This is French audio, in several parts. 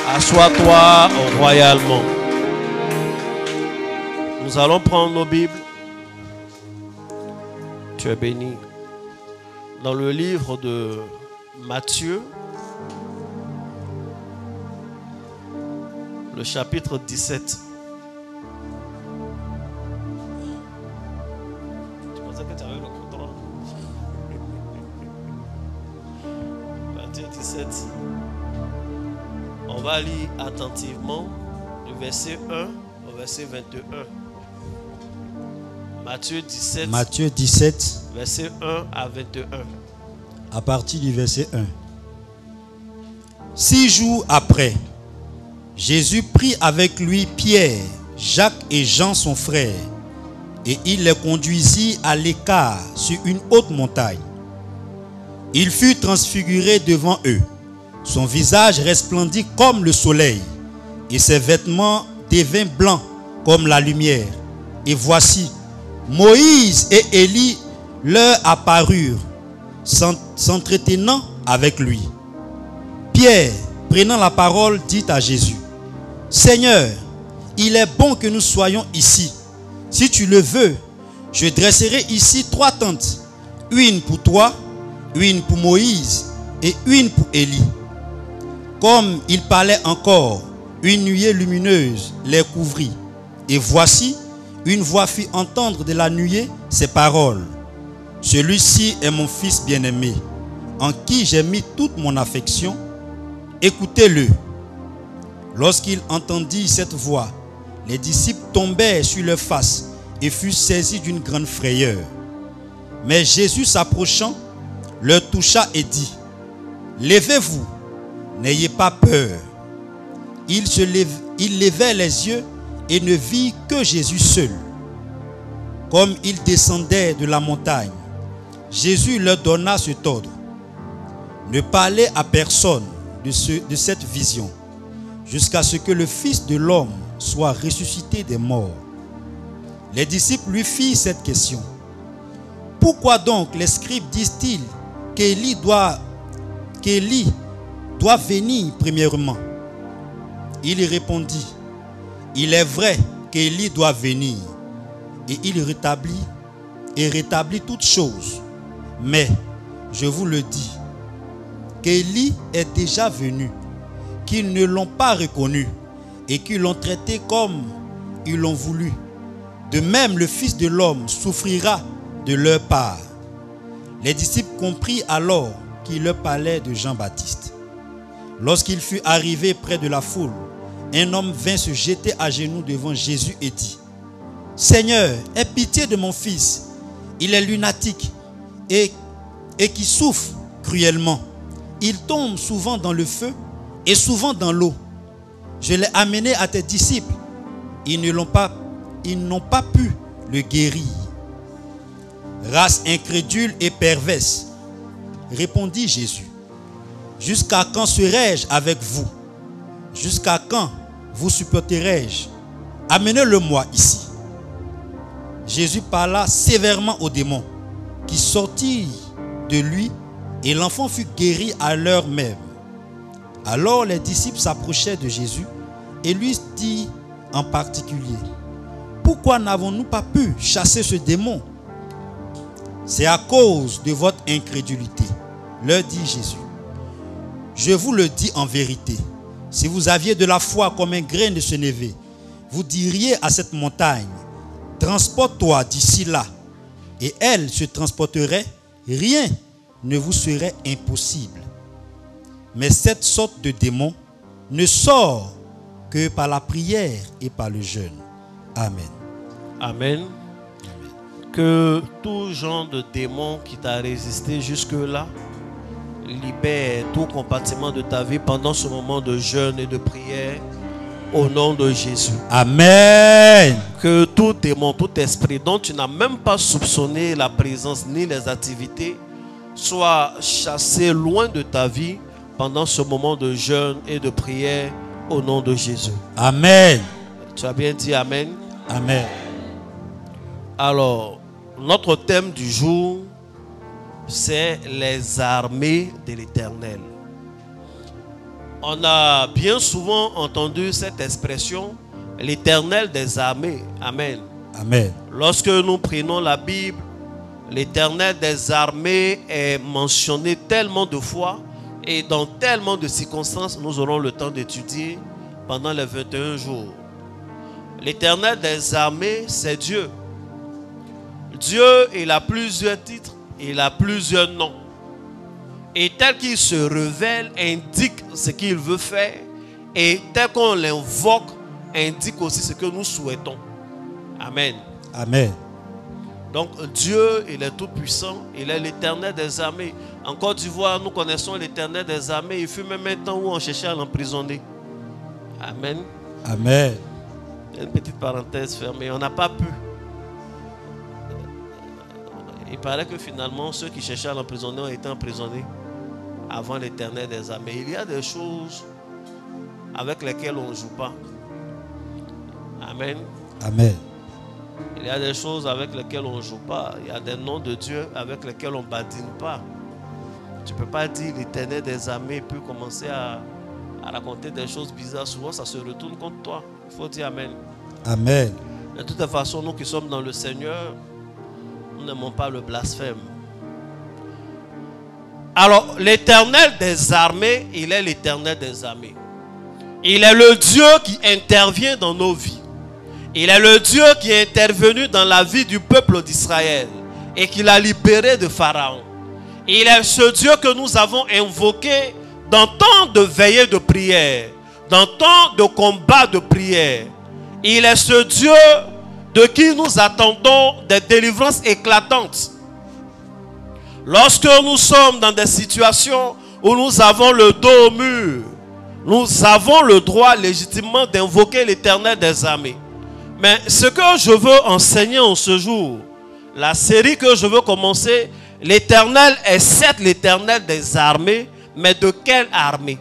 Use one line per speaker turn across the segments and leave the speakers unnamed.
Assois-toi royalement. Nous allons prendre nos Bibles. Tu es béni. Dans le livre de Matthieu, le chapitre 17. Tu pensais que tu avais le contrôle? Matthieu 17. On va lire attentivement du verset 1 au verset 21. Matthieu 17, verset 1 à 21.
À partir du verset 1. 6 jours après, Jésus prit avec lui Pierre, Jacques et Jean son frère, et il les conduisit à l'écart sur une haute montagne. Il fut transfiguré devant eux. Son visage resplendit comme le soleil, et ses vêtements devinrent blancs comme la lumière. Et voici, Moïse et Élie leur apparurent, s'entretenant avec lui. Pierre, prenant la parole, dit à Jésus: Seigneur, il est bon que nous soyons ici. Si tu le veux, je dresserai ici 3 tentes, une pour toi, une pour Moïse et une pour Élie. Comme il parlait encore, une nuée lumineuse les couvrit. Et voici, une voix fit entendre de la nuée ces paroles: Celui-ci est mon fils bien-aimé, en qui j'ai mis toute mon affection. Écoutez-le. Lorsqu'il entendit cette voix, les disciples tombèrent sur leurs faces et furent saisis d'une grande frayeur. Mais Jésus s'approchant, leur toucha et dit: Levez-vous, n'ayez pas peur. Ils levèrent les yeux et ne virent que Jésus seul. Comme ils descendaient de la montagne, Jésus leur donna cet ordre: Ne parlez à personne de cette vision, jusqu'à ce que le Fils de l'homme soit ressuscité des morts. Les disciples lui firent cette question: Pourquoi donc les scribes disent-ils qu'Élie doit venir premièrement? Il répondit: Il est vrai qu'Élie doit venir, et il rétablit toutes choses. Mais je vous le dis, qu'Élie est déjà venu, qu'ils ne l'ont pas reconnu, et qu'ils l'ont traité comme ils l'ont voulu. De même, le Fils de l'homme souffrira de leur part. Les disciples comprirent alors qu'il leur parlait de Jean-Baptiste. Lorsqu'il fut arrivé près de la foule, un homme vint se jeter à genoux devant Jésus et dit: Seigneur, aie pitié de mon fils. Il est lunatique et qui souffre cruellement. Il tombe souvent dans le feu et souvent dans l'eau. Je l'ai amené à tes disciples. Ils n'ont pas pu le guérir. Race incrédule et perverse, répondit Jésus. Jusqu'à quand serai-je avec vous? Jusqu'à quand vous supporterai-je? Amenez-le-moi ici. Jésus parla sévèrement au démon, qui sortit de lui, et l'enfant fut guéri à l'heure même. Alors les disciples s'approchaient de Jésus et lui dit en particulier: Pourquoi n'avons-nous pas pu chasser ce démon? C'est à cause de votre incrédulité, leur dit Jésus. Je vous le dis en vérité, si vous aviez de la foi comme un grain de sénévé, vous diriez à cette montagne: Transporte-toi d'ici là, et elle se transporterait, rien ne vous serait impossible. Mais cette sorte de démon ne sort que par la prière et par le jeûne. Amen.
Amen. Que tout genre de démon qui t'a résisté jusque-là libère tout compartiment de ta vie pendant ce moment de jeûne et de prière au nom de Jésus.
Amen.
Que tout démon, tout esprit dont tu n'as même pas soupçonné la présence ni les activités soit chassé loin de ta vie pendant ce moment de jeûne et de prière au nom de Jésus.
Amen.
Tu as bien dit Amen.
Amen.
Alors, notre thème du jour, c'est les armées de l'Éternel. On a bien souvent entendu cette expression, l'Éternel des armées. Amen.
Amen.
Lorsque nous prenons la Bible, l'Éternel des armées est mentionné tellement de fois et dans tellement de circonstances, nous aurons le temps d'étudier pendant les 21 jours. L'Éternel des armées, c'est Dieu. Dieu, il a plusieurs titres, il a plusieurs noms. Et tel qu'il se révèle, indique ce qu'il veut faire. Et tel qu'on l'invoque, indique aussi ce que nous souhaitons. Amen.
Amen.
Donc Dieu, il est tout puissant, il est l'Éternel des armées. En Côte d'Ivoire, nous connaissons l'Éternel des armées. Il fut même un temps où on cherchait à l'emprisonner. Amen.
Amen.
Une petite parenthèse fermée, on n'a pas pu. Il paraît que finalement, ceux qui cherchaient à l'emprisonner ont été emprisonnés avant l'Éternel des armées. Il y a des choses avec lesquelles on ne joue pas. Amen.
Amen.
Il y a des choses avec lesquelles on ne joue pas. Il y a des noms de Dieu avec lesquels on ne badine pas. Tu ne peux pas dire l'Éternel des armées peut commencer à raconter des choses bizarres. Souvent, ça se retourne contre toi. Il faut dire Amen.
Amen.
De toute façon, nous qui sommes dans le Seigneur, nous n'aimons pas le blasphème. Alors, l'Éternel des armées, il est l'Éternel des armées. Il est le Dieu qui intervient dans nos vies. Il est le Dieu qui est intervenu dans la vie du peuple d'Israël et qui l'a libéré de Pharaon. Il est ce Dieu que nous avons invoqué dans tant de veillées de prière, dans tant de combats de prière. Il est ce Dieu de qui nous attendons des délivrances éclatantes. Lorsque nous sommes dans des situations où nous avons le dos au mur, nous avons le droit légitimement d'invoquer l'Éternel des armées. Mais ce que je veux enseigner en ce jour, la série que je veux commencer, l'Éternel est certes l'Éternel des armées, mais de quelle armée?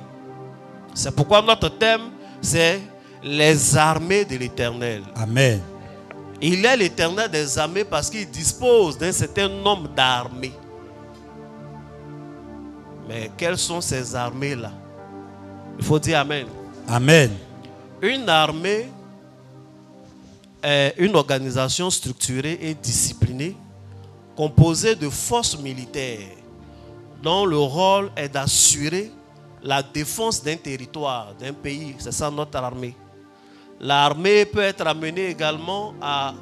C'est pourquoi notre thème, c'est les armées de l'Éternel.
Amen.
Il est l'Éternel des armées parce qu'il dispose d'un certain nombre d'armées. Mais quelles sont ces armées-là? Il faut dire Amen.
Amen.
Une armée est une organisation structurée et disciplinée composée de forces militaires dont le rôle est d'assurer la défense d'un territoire, d'un pays. C'est ça notre armée. L'armée peut être amenée également à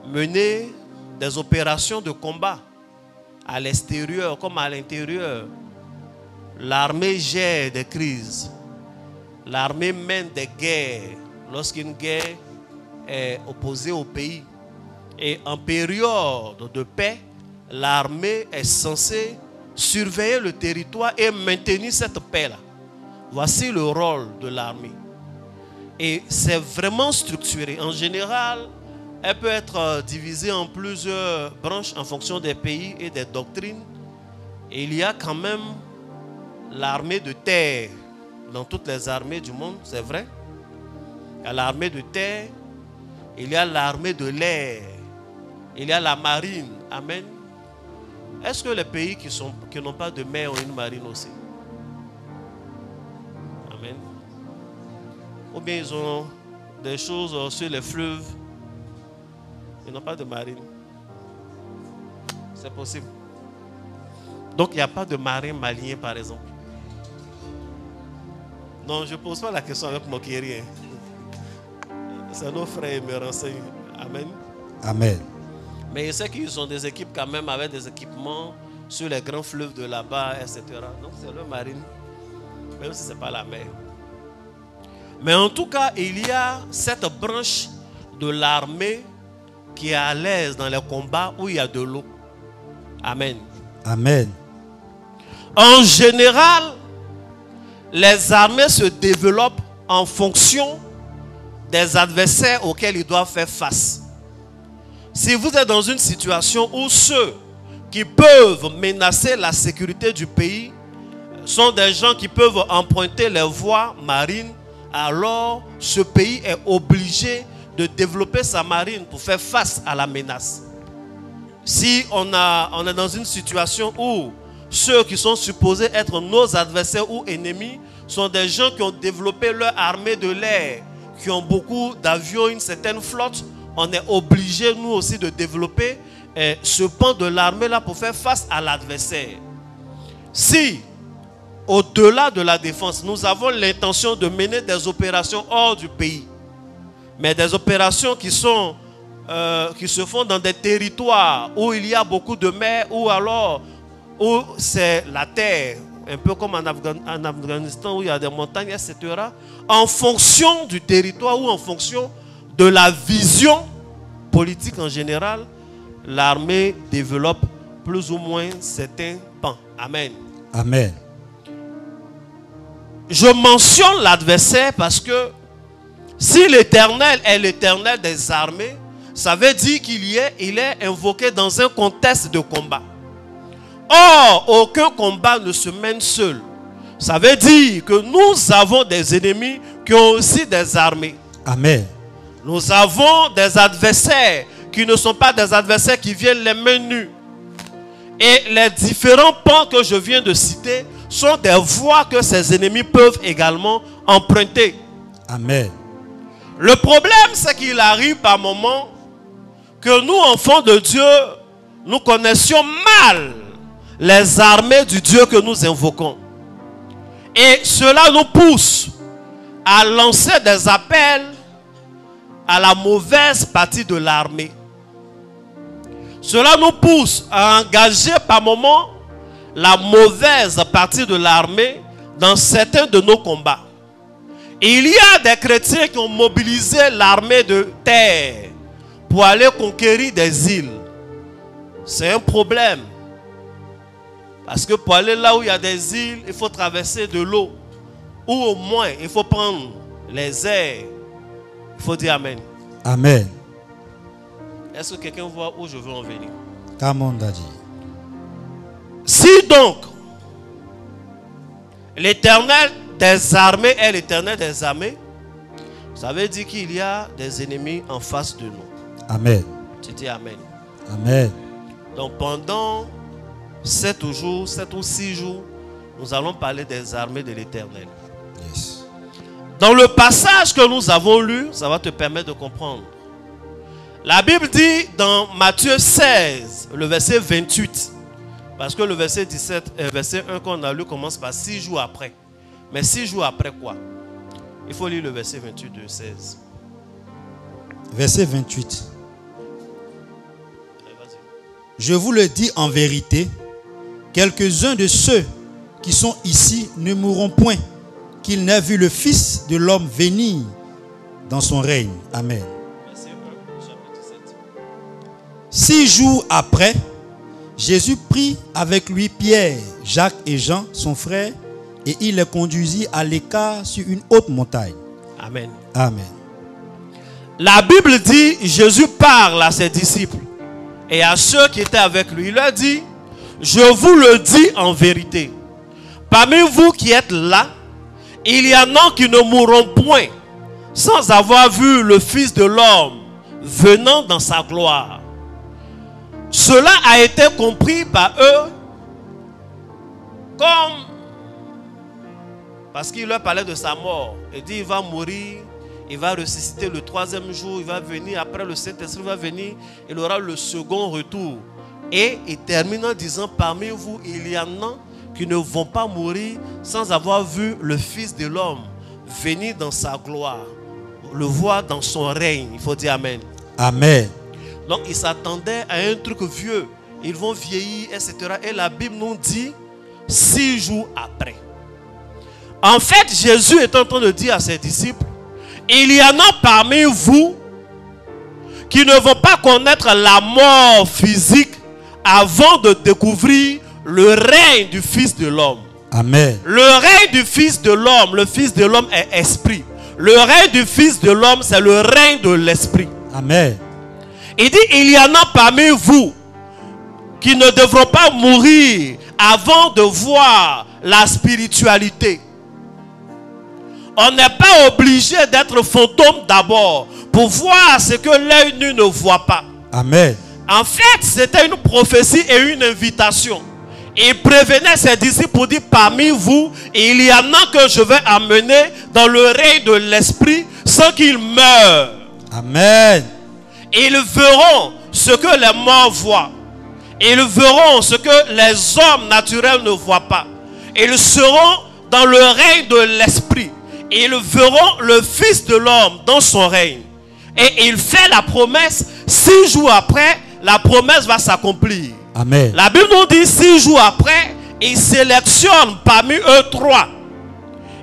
mener des opérations de combat à l'extérieur comme à l'intérieur. L'armée gère des crises. L'armée mène des guerres lorsqu'une guerre est opposée au pays. Et en période de paix, l'armée est censée surveiller le territoire et maintenir cette paix-là. Voici le rôle de l'armée. Et c'est vraiment structuré. En général, elle peut être divisée en plusieurs branches en fonction des pays et des doctrines. Et il y a quand même l'armée de terre dans toutes les armées du monde, c'est vrai. Il y a l'armée de terre, il y a l'armée de l'air, il y a la marine. Amen. Est-ce que les pays qui n'ont pas de mer ont une marine aussi? Amen. Ou bien ils ont des choses sur les fleuves. Ils n'ont pas de marine. C'est possible. Donc il n'y a pas de marin malien par exemple. Non, je ne pose pas la question avec moquerie. C'est nos frères qui me renseignent. Amen. Amen. Mais je sais qu'ils ont des équipes quand même avec des équipements sur les grands fleuves de là-bas, etc. Donc c'est leur marine, même si ce n'est pas la mer. Mais en tout cas, il y a cette branche de l'armée qui est à l'aise dans les combats où il y a de l'eau. Amen. Amen. En général, les armées se développent en fonction des adversaires auxquels ils doivent faire face. Si vous êtes dans une situation où ceux qui peuvent menacer la sécurité du pays sont des gens qui peuvent emprunter les voies marines, alors ce pays est obligé de développer sa marine pour faire face à la menace. Si on est dans une situation où ceux qui sont supposés être nos adversaires ou ennemis sont des gens qui ont développé leur armée de l'air, qui ont beaucoup d'avions, une certaine flotte. On est obligé, nous aussi, de développer ce pan de l'armée là pour faire face à l'adversaire. Si, au-delà de la défense, nous avons l'intention de mener des opérations hors du pays, mais des opérations qui se font dans des territoires où il y a beaucoup de mer, ou alors où c'est la terre, un peu comme en Afghanistan où il y a des montagnes, etc. En fonction du territoire ou en fonction de la vision politique en général, l'armée développe plus ou moins certains pans. Amen.
Amen.
Je mentionne l'adversaire parce que si l'Éternel est l'Éternel des armées, ça veut dire qu'il est invoqué dans un contexte de combat. Or, aucun combat ne se mène seul. Ça veut dire que nous avons des ennemis qui ont aussi des armées.
Amen.
Nous avons des adversaires qui ne sont pas des adversaires qui viennent les mains nues. Et les différents pans que je viens de citer sont des voies que ces ennemis peuvent également emprunter.
Amen.
Le problème, c'est qu'il arrive par moments que nous, enfants de Dieu, nous connaissions mal les armées du Dieu que nous invoquons. Et cela nous pousse à lancer des appels à la mauvaise partie de l'armée. Cela nous pousse à engager par moments la mauvaise partie de l'armée dans certains de nos combats. Et il y a des chrétiens qui ont mobilisé l'armée de terre pour aller conquérir des îles. C'est un problème. Parce que pour aller là où il y a des îles, il faut traverser de l'eau. Ou au moins, il faut prendre les airs. Il faut dire Amen.
Amen.
Est-ce que quelqu'un voit où je veux en venir?
Come on, Daddy.
Si donc, l'Éternel des armées est l'Éternel des armées, ça veut dire qu'il y a des ennemis en face de nous.
Amen.
Tu dis Amen.
Amen.
Donc pendant 7 jours, 7 ou 6 jours, nous allons parler des armées de l'Éternel.
Yes.
Dans le passage que nous avons lu, ça va te permettre de comprendre. La Bible dit dans Matthieu 16, le verset 28, parce que le verset 17, verset 1 qu'on a lu commence par 6 jours après. Mais 6 jours après quoi? Il faut lire le verset 28 de 16.
Verset 28.
Allez, vas-y.
Je vous le dis en vérité, quelques-uns de ceux qui sont ici ne mourront point, qu'ils n'aient vu le Fils de l'homme venir dans son règne. Amen.
Verset 1, chapitre 17.
6 jours après, Jésus prit avec lui Pierre, Jacques et Jean, son frère, et il les conduisit à l'écart sur une haute montagne.
Amen.
Amen.
La Bible dit, Jésus parle à ses disciples et à ceux qui étaient avec lui. Il leur dit, je vous le dis en vérité, parmi vous qui êtes là, il y en a qui ne mourront point sans avoir vu le Fils de l'homme venant dans sa gloire. Cela a été compris par eux comme, parce qu'il leur parlait de sa mort. Il dit il va mourir, il va ressusciter le 3e jour, il va venir, après le Saint-Esprit va venir, il aura le second retour. Et il termine en disant, parmi vous, il y en a qui ne vont pas mourir sans avoir vu le Fils de l'homme venir dans sa gloire, le voir dans son règne. Il faut dire Amen.
Amen.
Donc ils s'attendaient à un truc vieux. Ils vont vieillir, etc. Et la Bible nous dit 6 jours après. En fait, Jésus est en train de dire à ses disciples, il y en a parmi vous qui ne vont pas connaître la mort physique avant de découvrir le règne du Fils de l'homme.
Amen.
Le règne du Fils de l'homme, le Fils de l'homme est esprit. Le règne du Fils de l'homme, c'est le règne de l'esprit.
Amen.
Il dit, il y en a parmi vous qui ne devront pas mourir avant de voir la spiritualité. On n'est pas obligé d'être fantôme d'abord pour voir ce que l'œil nu ne voit pas.
Amen.
En fait, c'était une prophétie et une invitation. Il prévenait ses disciples pour dire, parmi vous, il y en a que je vais amener dans le règne de l'esprit sans qu'ils meurent.
Amen.
Ils verront ce que les morts voient. Ils verront ce que les hommes naturels ne voient pas. Ils seront dans le règne de l'esprit. Ils verront le Fils de l'homme dans son règne. Et il fait la promesse, 6 jours après, la promesse va s'accomplir.
Amen.
La Bible nous dit 6 jours après, il sélectionne parmi eux 3.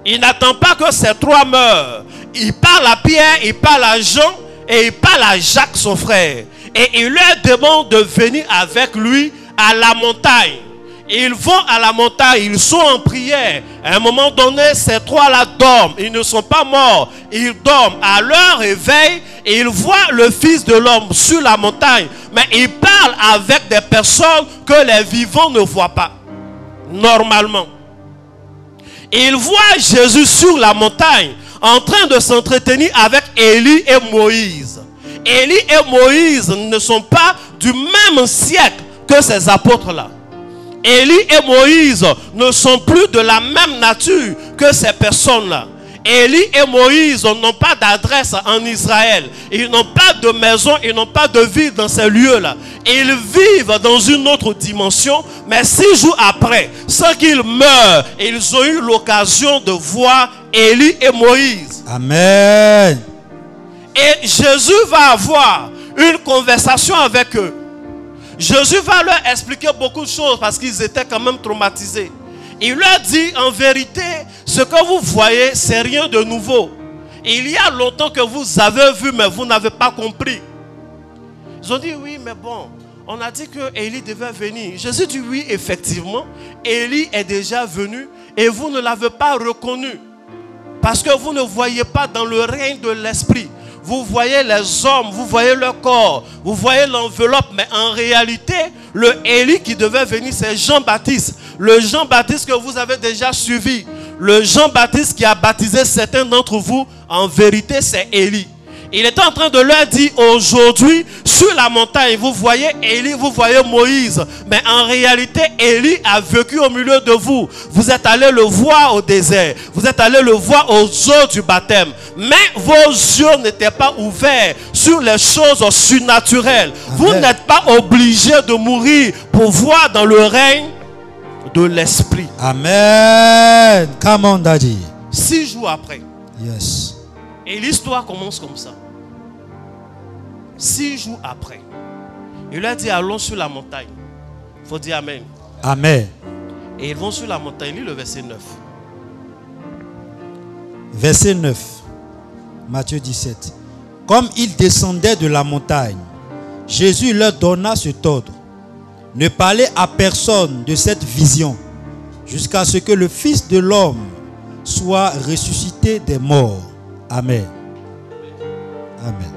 Il n'attend pas que ces 3 meurent. Il parle à Pierre, il parle à Jean et il parle à Jacques son frère. Et il leur demande de venir avec lui à la montagne. Ils vont à la montagne, ils sont en prière. À un moment donné, ces 3-là dorment. Ils ne sont pas morts. Ils dorment. À leur réveil, ils voient le Fils de l'homme sur la montagne. Mais ils parlent avec des personnes que les vivants ne voient pas. Normalement. Ils voient Jésus sur la montagne en train de s'entretenir avec Élie et Moïse. Élie et Moïse ne sont pas du même siècle que ces apôtres-là. Élie et Moïse ne sont plus de la même nature que ces personnes-là. Élie et Moïse n'ont pas d'adresse en Israël. Ils n'ont pas de maison, ils n'ont pas de vie dans ces lieux-là. Ils vivent dans une autre dimension, mais 6 jours après, sans qu'ils meurent, ils ont eu l'occasion de voir Élie et Moïse.
Amen.
Et Jésus va avoir une conversation avec eux. Jésus va leur expliquer beaucoup de choses parce qu'ils étaient quand même traumatisés. Il leur dit, en vérité, ce que vous voyez, c'est rien de nouveau. Il y a longtemps que vous avez vu, mais vous n'avez pas compris. Ils ont dit, oui, mais bon, on a dit que Élie devait venir. Jésus dit, oui, effectivement, Élie est déjà venu et vous ne l'avez pas reconnu. Parce que vous ne voyez pas dans le règne de l'esprit. Vous voyez les hommes, vous voyez leur corps, vous voyez l'enveloppe, mais en réalité, le Élie qui devait venir, c'est Jean-Baptiste. Le Jean-Baptiste que vous avez déjà suivi. Le Jean-Baptiste qui a baptisé certains d'entre vous, en vérité, c'est Élie. Il était en train de leur dire, aujourd'hui, sur la montagne, vous voyez Élie, vous voyez Moïse. Mais en réalité, Élie a vécu au milieu de vous. Vous êtes allés le voir au désert. Vous êtes allés le voir aux eaux du baptême. Mais vos yeux n'étaient pas ouverts sur les choses surnaturelles. Amen. Vous n'êtes pas obligés de mourir pour voir dans le règne de l'esprit.
Amen. Come on, Daddy.
6 jours après.
Yes.
Et l'histoire commence comme ça. 6 jours après, il leur dit, allons sur la montagne. Il faut dire Amen.
Amen.
Et ils vont sur la montagne. Lis le verset 9.
Verset 9. Matthieu 17. Comme ils descendaient de la montagne, Jésus leur donna cet ordre. Ne parlez à personne de cette vision jusqu'à ce que le Fils de l'homme soit ressuscité des morts. Amen. Amen.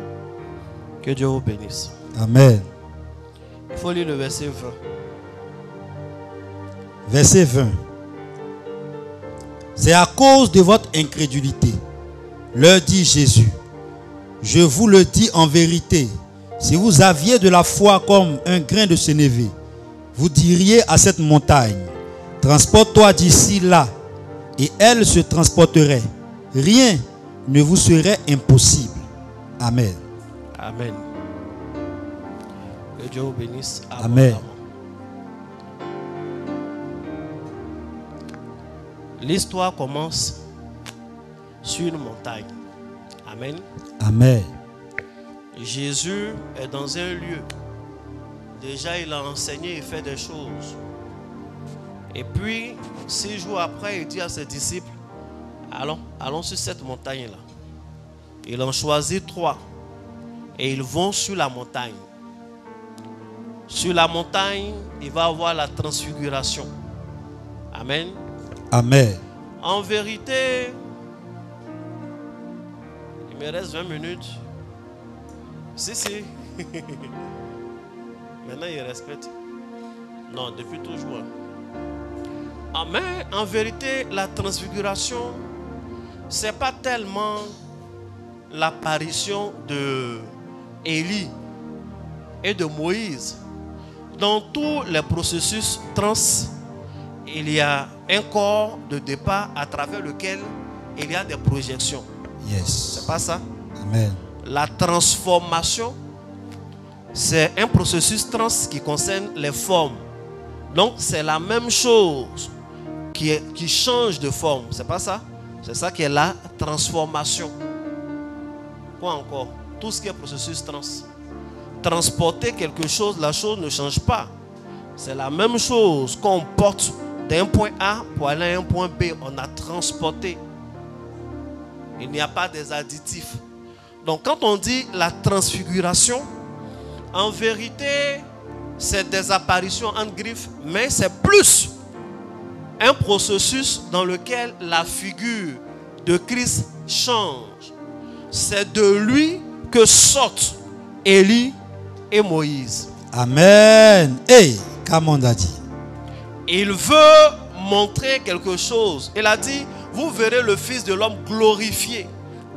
Que Dieu vous bénisse.
Amen.
Il faut lire le verset 20.
Verset 20. C'est à cause de votre incrédulité, leur dit Jésus. Je vous le dis en vérité, si vous aviez de la foi comme un grain de sénévé, vous diriez à cette montagne, transporte-toi d'ici là, et elle se transporterait. Rien ne vous serait impossible. Amen.
Amen. Que Dieu vous bénisse.
Amen.
L'histoire commence sur une montagne. Amen.
Amen.
Jésus est dans un lieu. Déjà, il a enseigné et fait des choses. Et puis, 6 jours après, il dit à ses disciples, allons sur cette montagne-là. Ils en choisit 3. Et ils vont sur la montagne. Sur la montagne, il va avoir la transfiguration. Amen.
Amen.
En vérité, il me reste 20 minutes. Si. Maintenant, il respecte. Non, depuis toujours. Mais en vérité, la transfiguration, ce n'est pas tellement l'apparition de Élie et de Moïse. Dans tous les processus il y a un corps de départ à travers lequel il y a des projections.
Yes.
C'est pas ça?
Amen.
La transformation, c'est un processus qui concerne les formes. Donc c'est la même chose qui change de forme. C'est pas ça? C'est ça qui est la transformation. Quoi encore? Tout ce qui est processus transporter quelque chose, la chose ne change pas. C'est la même chose qu'on porte d'un point A pour aller à un point B. On a transporté. Il n'y a pas des additifs. Donc quand on dit la transfiguration, en vérité, c'est des apparitions en griffes, mais c'est plus un processus dans lequel la figure de Christ change. C'est de lui que sortent Élie et Moïse.
Amen. Hey, comme on a dit.
Il veut montrer quelque chose. Il a dit, vous verrez le Fils de l'homme glorifié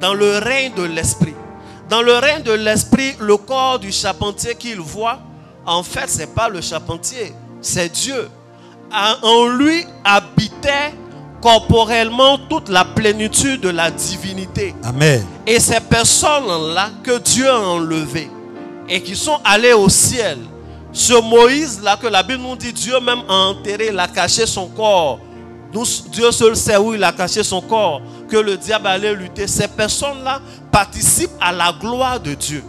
dans le règne de l'Esprit. Dans le règne de l'Esprit, le corps du charpentier qu'il voit, en fait, ce n'est pas le charpentier, c'est Dieu. En lui habitait corporellement toute la plénitude de la divinité.
Amen.
Et ces personnes-là que Dieu a enlevées et qui sont allées au ciel, ce Moïse-là que la Bible nous dit, Dieu même a enterré, il a caché son corps. Dieu seul sait où il a caché son corps, que le diable allait lutter. Ces personnes-là participent à la gloire de Dieu.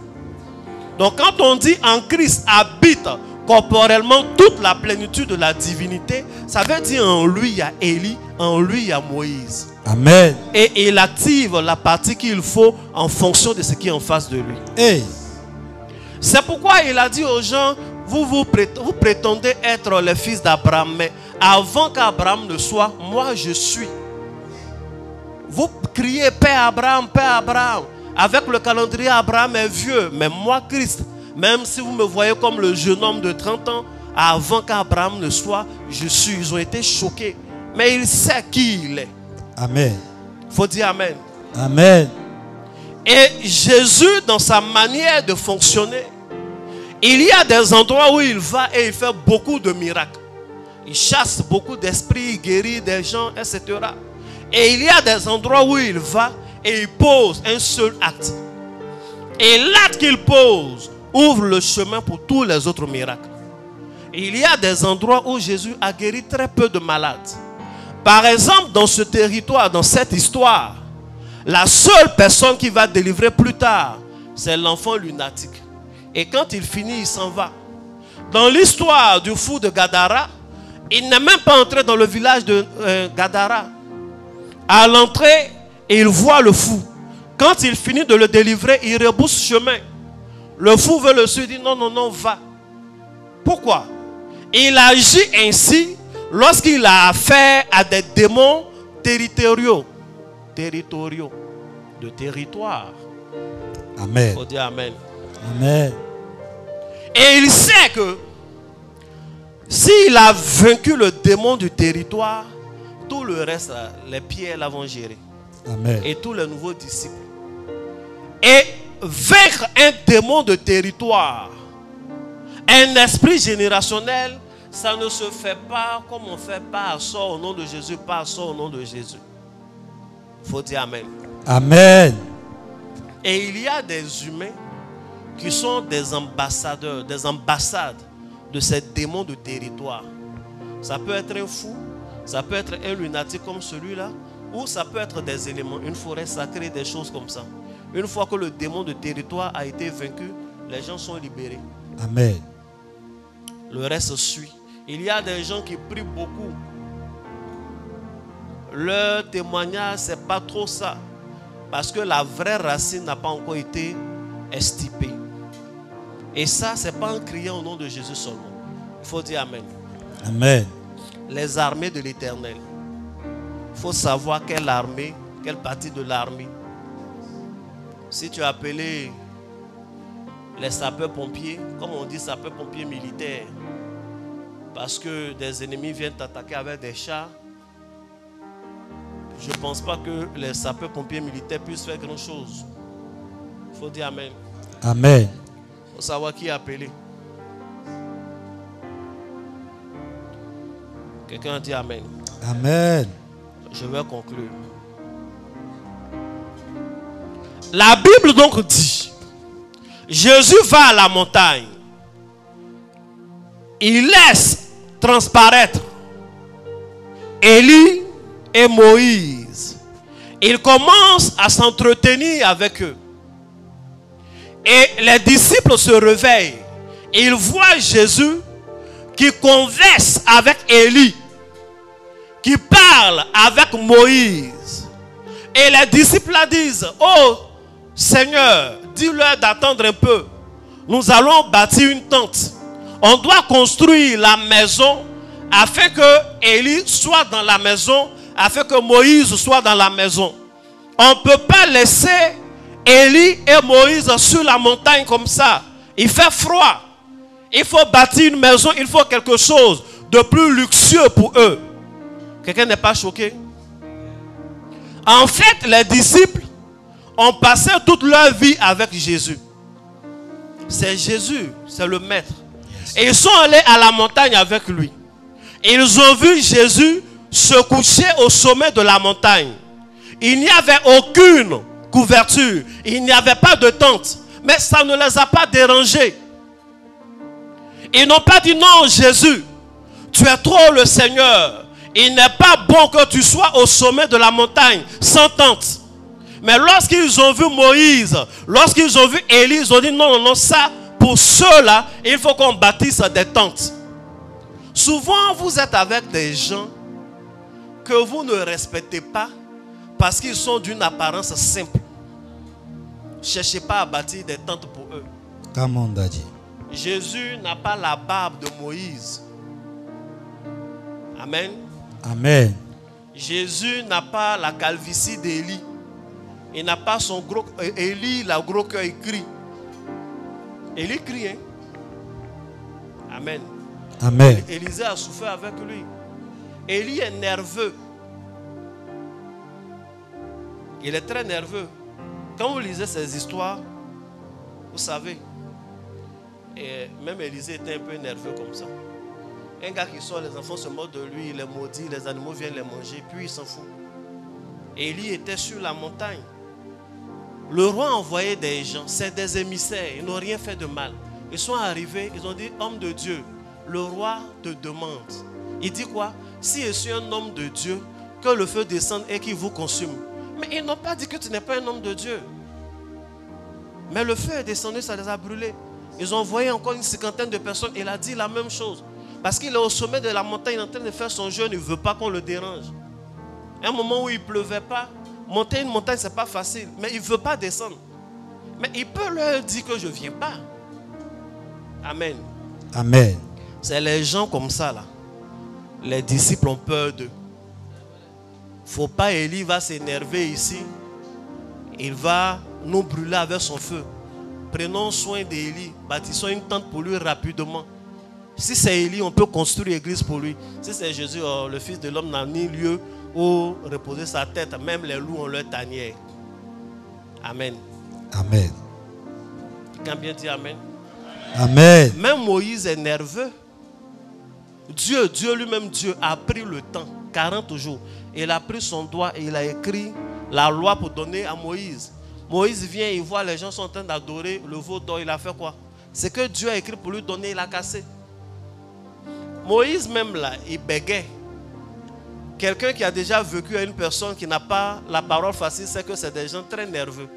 Donc quand on dit en Christ habite corporellement toute la plénitude de la divinité, ça veut dire en lui il y a Élie, en lui il y a Moïse.
Amen.
Et il active la partie qu'il faut en fonction de ce qui est en face de lui.
Hey.
C'est pourquoi il a dit aux gens, vous prétendez être les fils d'Abraham, mais avant qu'Abraham ne soit, moi je suis. Vous criez Père Abraham, Père Abraham. Avec le calendrier, Abraham est vieux, mais moi Christ, même si vous me voyez comme le jeune homme de 30 ans, avant qu'Abraham ne soit, je suis. Ils ont été choqués, mais il sait qui il est.
Amen.
Il faut dire Amen.
Amen.
Et Jésus, dans sa manière de fonctionner, il y a des endroits où il va et il fait beaucoup de miracles. Il chasse beaucoup d'esprits, il guérit des gens, etc. Et il y a des endroits où il va et il pose un seul acte. Et l'acte qu'il pose ouvre le chemin pour tous les autres miracles. Et il y a des endroits où Jésus a guéri très peu de malades. Par exemple, dans ce territoire, dans cette histoire, la seule personne qui va délivrer plus tard, c'est l'enfant lunatique. Et quand il finit, il s'en va. Dans l'histoire du fou de Gadara, il n'est même pas entré dans le village de Gadara. À l'entrée, il voit le fou. Quand il finit de le délivrer, il rebrousse chemin. Le fou veut le suivre, dit non, non, non, va. Pourquoi? Il agit ainsi lorsqu'il a affaire à des démons territoriaux. De territoire.
Amen.
Il faut dire Amen.
Amen.
Et il sait que s'il a vaincu le démon du territoire, tout le reste, les pierres là vont gérer.
Amen.
Et tous les nouveaux disciples. Et vaincre un démon de territoire, un esprit générationnel, ça ne se fait pas comme on fait pas à sort au nom de Jésus, pas à sort au nom de Jésus. Il faut dire Amen.
Amen.
Et il y a des humains qui sont des ambassadeurs, des ambassades de ces démons de territoire. Ça peut être un fou, ça peut être un lunatique comme celui-là, ou ça peut être des éléments, une forêt sacrée, des choses comme ça. Une fois que le démon de territoire a été vaincu, les gens sont libérés.
Amen.
Le reste suit. Il y a des gens qui prient beaucoup. Leur témoignage, ce n'est pas trop ça. Parce que la vraie racine n'a pas encore été extirpée. Et ça, ce n'est pas en criant au nom de Jésus seulement. Il faut dire Amen.
Amen.
Les armées de l'Éternel. Il faut savoir quelle armée, quelle partie de l'armée. Si tu as appelé les sapeurs-pompiers, comme on dit sapeurs-pompiers militaires, parce que des ennemis viennent t'attaquer avec des chars, je ne pense pas que les sapeurs-pompiers militaires puissent faire grand chose. Il faut dire Amen.
Amen.
Il faut savoir qui est appelé. Quelqu'un dit Amen.
Amen.
Je vais conclure. La Bible donc dit, Jésus va à la montagne. Il laisse transparaître Élie et Moïse. Il commence à s'entretenir avec eux. Et les disciples se réveillent. Ils voient Jésus qui converse avec Élie, qui parle avec Moïse. Et les disciples disent, oh Seigneur, dis-leur d'attendre un peu. Nous allons bâtir une tente. On doit construire la maison afin que Élie soit dans la maison, afin que Moïse soit dans la maison. On ne peut pas laisser Élie et Moïse sur la montagne comme ça. Il fait froid. Il faut bâtir une maison, il faut quelque chose de plus luxueux pour eux. Quelqu'un n'est pas choqué? En fait, les disciples ont passé toute leur vie avec Jésus. C'est Jésus, c'est le maître. Et ils sont allés à la montagne avec lui. Ils ont vu Jésus se coucher au sommet de la montagne. Il n'y avait aucune couverture. Il n'y avait pas de tente. Mais ça ne les a pas dérangés. Ils n'ont pas dit non, Jésus, tu es trop le Seigneur. Il n'est pas bon que tu sois au sommet de la montagne sans tente. Mais lorsqu'ils ont vu Moïse, lorsqu'ils ont vu Élie, ils ont dit non, non, ça, pour ceux-là, il faut qu'on bâtisse des tentes. Souvent, vous êtes avec des gens que vous ne respectez pas parce qu'ils sont d'une apparence simple. Ne cherchez pas à bâtir des tentes pour eux.
Comme on a dit.
Jésus n'a pas la barbe de Moïse. Amen.
Amen.
Jésus n'a pas la calvitie d'Élie. Il n'a pas son gros... Élie, la gros cœur écrit. Élie crie. Hein? Amen.
Amen.
Élisée a souffert avec lui. Élie est nerveux. Il est très nerveux. Quand vous lisez ces histoires, vous savez, et même Élisée était un peu nerveux comme ça. Un gars qui sort, les enfants se moquent de lui, il les maudit, les animaux viennent les manger, puis il s'en fout. Élie était sur la montagne. Le roi a envoyé des gens, c'est des émissaires, ils n'ont rien fait de mal. Ils sont arrivés, ils ont dit, homme de Dieu, le roi te demande. Il dit quoi? Si je suis un homme de Dieu, que le feu descende et qu'il vous consume. Mais ils n'ont pas dit que tu n'es pas un homme de Dieu. Mais le feu est descendu, ça les a brûlés. Ils ont envoyé encore une cinquantaine de personnes. Il a dit la même chose. Parce qu'il est au sommet de la montagne, il est en train de faire son jeûne, il ne veut pas qu'on le dérange. Un moment où il ne pleuvait pas, monter une montagne, ce n'est pas facile. Mais il ne veut pas descendre. Mais il peut leur dire que je ne viens pas. Amen.
Amen.
C'est les gens comme ça là. Les disciples ont peur d'eux. Il ne faut pas, Élie va s'énerver ici. Il va nous brûler avec son feu. Prenons soin d'Élie. Bâtissons une tente pour lui rapidement. Si c'est Élie, on peut construire l'église pour lui. Si c'est Jésus, le Fils de l'homme n'a ni lieu où reposer sa tête. Même les loups ont leur tanière. Amen.
Amen.
Quelqu'un bien dit Amen.
Amen.
Même Moïse est nerveux. Dieu lui-même, Dieu a pris le temps, 40 jours. Il a pris son doigt et il a écrit la loi pour donner à Moïse. Moïse vient, il voit les gens sont en train d'adorer le veau d'or. Il a fait quoi? C'est que Dieu a écrit pour lui donner, il a cassé. Moïse même là, il bégait. Quelqu'un qui a déjà vécu à une personne qui n'a pas la parole facile, c'est que c'est des gens très nerveux.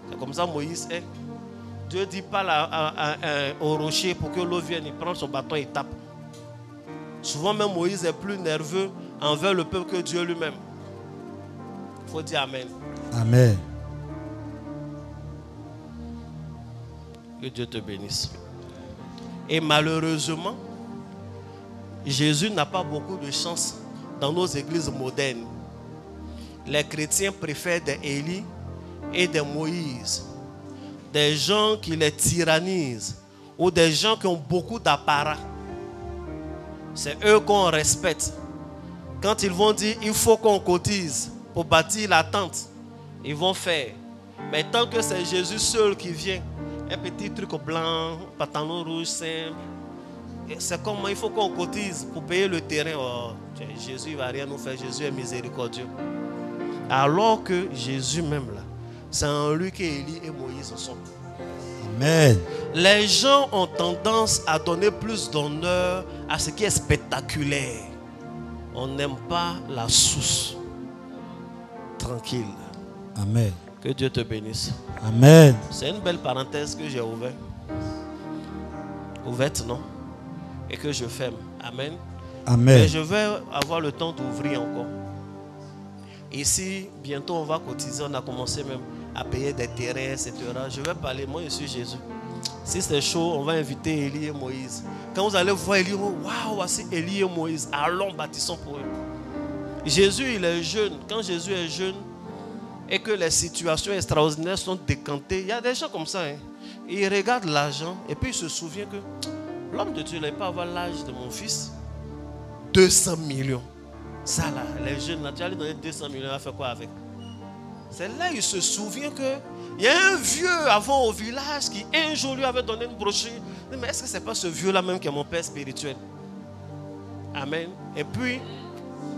C'est comme ça Moïse est. Dieu dit parle au rocher pour que l'eau vienne. Il prend son bâton et tape. Souvent même Moïse est plus nerveux envers le peuple que Dieu lui-même. Il faut dire Amen.
Amen.
Que Dieu te bénisse. Et malheureusement, Jésus n'a pas beaucoup de chance dans nos églises modernes. Les chrétiens préfèrent des Élie et des Moïse. Des gens qui les tyrannisent ou des gens qui ont beaucoup d'apparat. C'est eux qu'on respecte. Quand ils vont dire il faut qu'on cotise pour bâtir la tente, ils vont faire. Mais tant que c'est Jésus seul qui vient, un petit truc blanc, pantalon rouge simple, c'est comment il faut qu'on cotise pour payer le terrain. Oh, Jésus ne va rien nous faire. Jésus est miséricordieux. Alors que Jésus même là, c'est en lui qu'Élie et Moïse sont.
Amen.
Les gens ont tendance à donner plus d'honneur à ce qui est spectaculaire. On n'aime pas la source. Tranquille.
Amen.
Que Dieu te bénisse.
Amen.
C'est une belle parenthèse que j'ai ouverte. Ouverte, non? Et que je ferme. Amen.
Amen.
Mais je vais avoir le temps d'ouvrir encore. Ici, bientôt on va cotiser. On a commencé même à payer des terrains, etc. Je vais parler. Moi, je suis Jésus. Si c'est chaud, on va inviter Élie et Moïse. Quand vous allez voir Élie, waouh, voici Élie et Moïse. Allons, bâtissons pour eux. Jésus, il est jeune. Quand Jésus est jeune et que les situations extraordinaires sont décantées, il y a des gens comme ça. Hein. Il regarde l'argent et puis il se souvient que l'homme de Dieu ne peut avoir l'âge de mon fils. 200 millions. Ça là, les jeunes, là, tu allais donner 200 millions, il va faire quoi avec? C'est là il se souvient que il y a un vieux avant au village qui un jour lui avait donné une brochure. Mais est-ce que ce n'est pas ce vieux-là même qui est mon père spirituel? Amen. Et puis,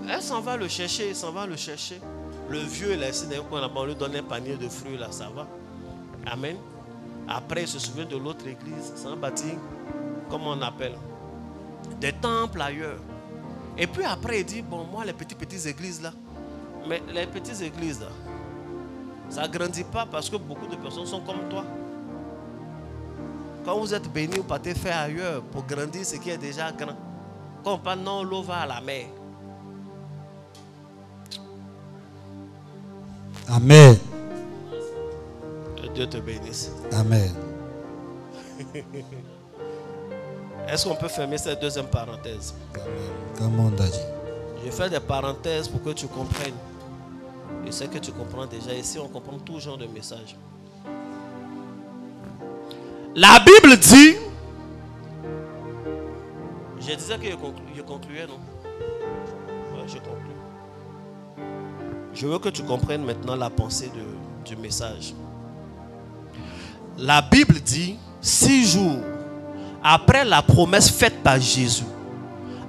elle s'en va le chercher, il s'en va le chercher. Le vieux, il a essayé d'un coin là-bas, on lui donne un panier de fruits, là, ça va. Amen. Après, il se souvient de l'autre église, c'est un bâti, comment on appelle? Des temples ailleurs. Et puis après, il dit, bon, moi, les petites églises là, mais les petites églises là, ça ne grandit pas parce que beaucoup de personnes sont comme toi. Quand vous êtes béni, vous partez faire ailleurs pour grandir ce qui est déjà grand. Quand on parle, non, l'eau va à la mer.
Amen.
Que Dieu te bénisse.
Amen.
Est-ce qu'on peut fermer cette deuxième parenthèse?
Comme on a dit.
Je fais des parenthèses pour que tu comprennes. Je sais que tu comprends déjà. Ici, on comprend tout genre de messages. La Bible dit... Je disais que je concluais, non? Ouais, je conclue. Je veux que tu comprennes maintenant la pensée du message. La Bible dit, 6 jours après la promesse faite par Jésus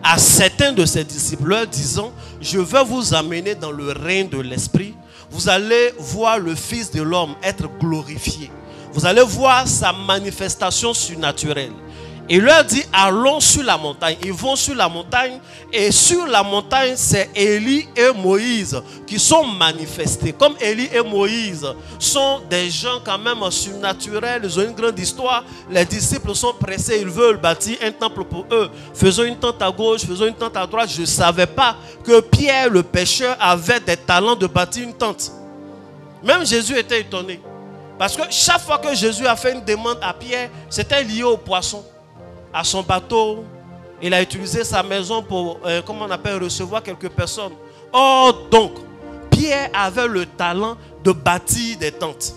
à certains de ses disciples, leur disant, je vais vous amener dans le règne de l'Esprit. Vous allez voir le Fils de l'homme être glorifié. Vous allez voir sa manifestation surnaturelle. Il leur dit, allons sur la montagne. Ils vont sur la montagne. Et sur la montagne, c'est Élie et Moïse qui sont manifestés. Comme Élie et Moïse sont des gens quand même surnaturels. Ils ont une grande histoire. Les disciples sont pressés. Ils veulent bâtir un temple pour eux. Faisons une tente à gauche, faisons une tente à droite. Je ne savais pas que Pierre, le pêcheur, avait des talents de bâtir une tente. Même Jésus était étonné. Parce que chaque fois que Jésus a fait une demande à Pierre, c'était lié au poisson. À son bateau, il a utilisé sa maison pour, comment on appelle, recevoir quelques personnes. Or donc, Pierre avait le talent de bâtir des tentes.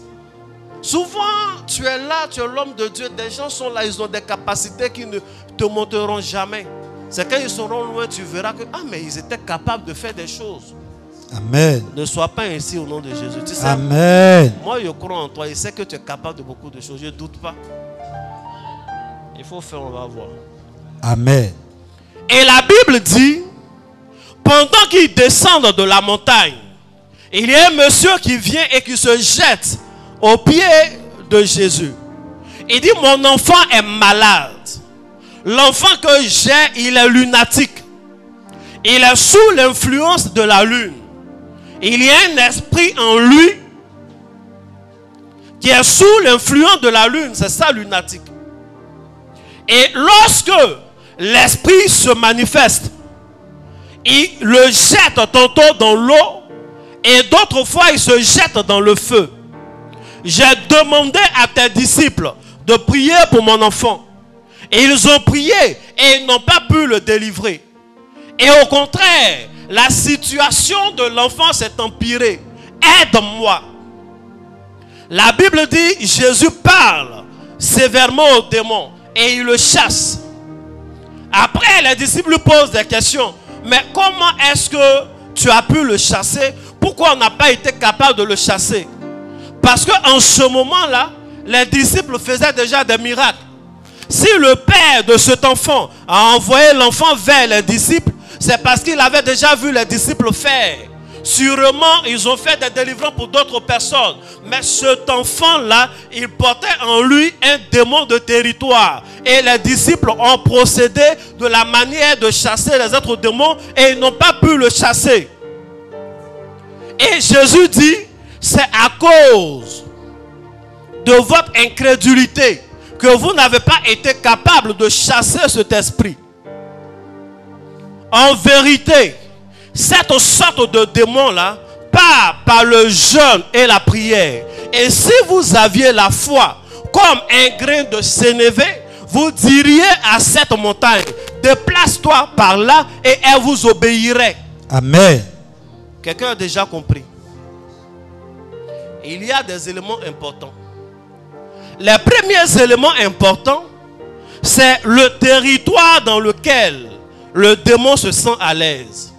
Souvent, tu es là, tu es l'homme de Dieu, des gens sont là, ils ont des capacités qui ne te montreront jamais. C'est quand ils seront loin, tu verras que, ah mais ils étaient capables de faire des choses.
Amen.
Ne sois pas ainsi au nom de Jésus. Tu sais,
Amen.
moi je crois en toi, je sais que tu es capable de beaucoup de choses, je ne doute pas. Il faut faire, on va voir.
Amen.
Et la Bible dit, pendant qu'ils descendent de la montagne, il y a un monsieur qui vient et qui se jette aux pieds de Jésus. Il dit, mon enfant est malade. L'enfant que j'ai, il est lunatique. Il est sous l'influence de la lune. Il y a un esprit en lui qui est sous l'influence de la lune. C'est ça, lunatique. Et lorsque l'esprit se manifeste, il le jette tantôt dans l'eau et d'autres fois il se jette dans le feu. J'ai demandé à tes disciples de prier pour mon enfant. Et ils ont prié et ils n'ont pas pu le délivrer. Et au contraire, la situation de l'enfant s'est empirée. Aide-moi. La Bible dit, Jésus parle sévèrement au démon. Et il le chasse. Après, les disciples lui posent des questions. Mais comment est-ce que tu as pu le chasser? Pourquoi on n'a pas été capable de le chasser? Parce qu'en ce moment-là, les disciples faisaient déjà des miracles. Si le père de cet enfant a envoyé l'enfant vers les disciples, c'est parce qu'il avait déjà vu les disciples faire. Sûrement, ils ont fait des délivrances pour d'autres personnes. Mais cet enfant-là, il portait en lui un démon de territoire. Et les disciples ont procédé de la manière de chasser les autres démons et ils n'ont pas pu le chasser. Et Jésus dit, c'est à cause de votre incrédulité que vous n'avez pas été capable de chasser cet esprit. En vérité, cette sorte de démon-là part par le jeûne et la prière. Et si vous aviez la foi comme un grain de sénévé, vous diriez à cette montagne, déplace-toi par là et elle vous obéirait.
Amen.
Quelqu'un a déjà compris. Il y a des éléments importants. Les premiers éléments importants, c'est le territoire dans lequel le démon se sent à l'aise.